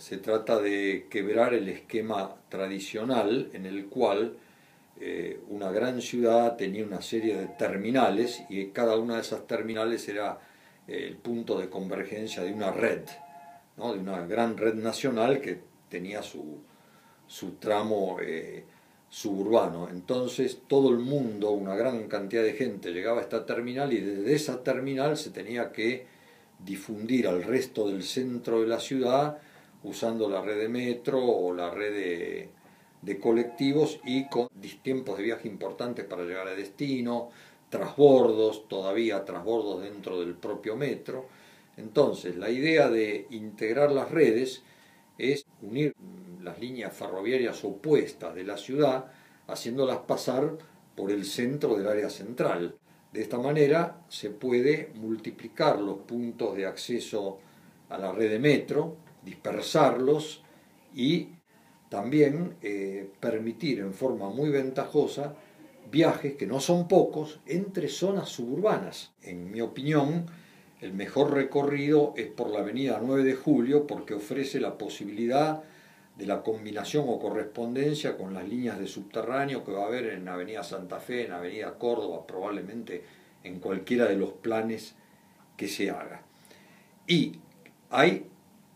Se trata de quebrar el esquema tradicional en el cual una gran ciudad tenía una serie de terminales y cada una de esas terminales era el punto de convergencia de una red, ¿no? De una gran red nacional que tenía su tramo suburbano. Entonces todo el mundo, una gran cantidad de gente llegaba a esta terminal y desde esa terminal se tenía que difundir al resto del centro de la ciudad usando la red de metro o la red de colectivos y con tiempos de viaje importantes para llegar a destino, todavía trasbordos dentro del propio metro. Entonces, la idea de integrar las redes es unir las líneas ferroviarias opuestas de la ciudad, haciéndolas pasar por el centro del área central. De esta manera se puede multiplicar los puntos de acceso a la red de metro, dispersarlos y también permitir en forma muy ventajosa viajes, que no son pocos, entre zonas suburbanas. En mi opinión, el mejor recorrido es por la avenida 9 de Julio porque ofrece la posibilidad de la combinación o correspondencia con las líneas de subterráneo que va a haber en Avenida Santa Fe, en Avenida Córdoba, probablemente en cualquiera de los planes que se haga. Y hay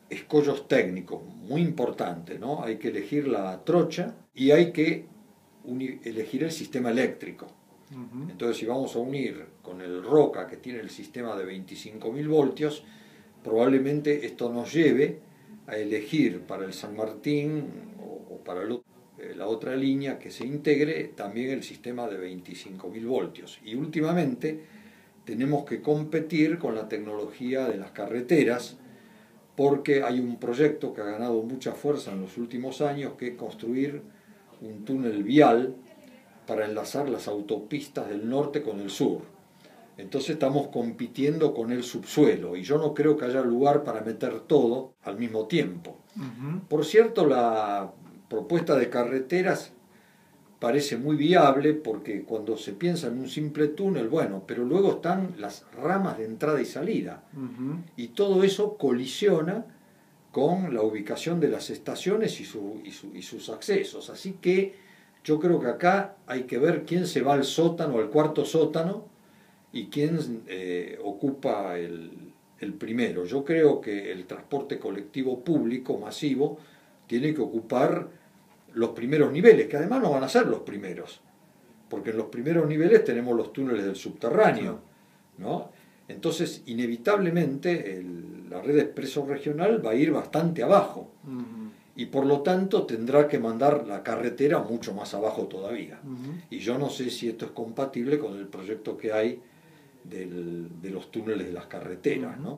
escollos técnicos muy importantes, ¿no? Hay que elegir la trocha y hay que elegir el sistema eléctrico. Entonces, si vamos a unir con el Roca, que tiene el sistema de 25.000 voltios, probablemente esto nos lleve a elegir para el San Martín o para la otra línea que se integre también el sistema de 25.000 voltios. Y últimamente tenemos que competir con la tecnología de las carreteras, porque hay un proyecto que ha ganado mucha fuerza en los últimos años, que es construir un túnel vial para enlazar las autopistas del norte con el sur. Entonces estamos compitiendo con el subsuelo y yo no creo que haya lugar para meter todo al mismo tiempo. Por cierto, la propuesta de carreteras parece muy viable porque cuando se piensa en un simple túnel, bueno, pero luego están las ramas de entrada y salida. Y todo eso colisiona con la ubicación de las estaciones y sus accesos. Así que yo creo que acá hay que ver quién se va al sótano, al cuarto sótano, y quién ocupa el primero. Yo creo que el transporte colectivo público masivo tiene que ocupar los primeros niveles, que además no van a ser los primeros, porque en los primeros niveles tenemos los túneles del subterráneo, ¿no? Entonces, inevitablemente, la red de expreso regional va a ir bastante abajo, y por lo tanto tendrá que mandar la carretera mucho más abajo todavía. Y yo no sé si esto es compatible con el proyecto que hay de los túneles de las carreteras, ¿no?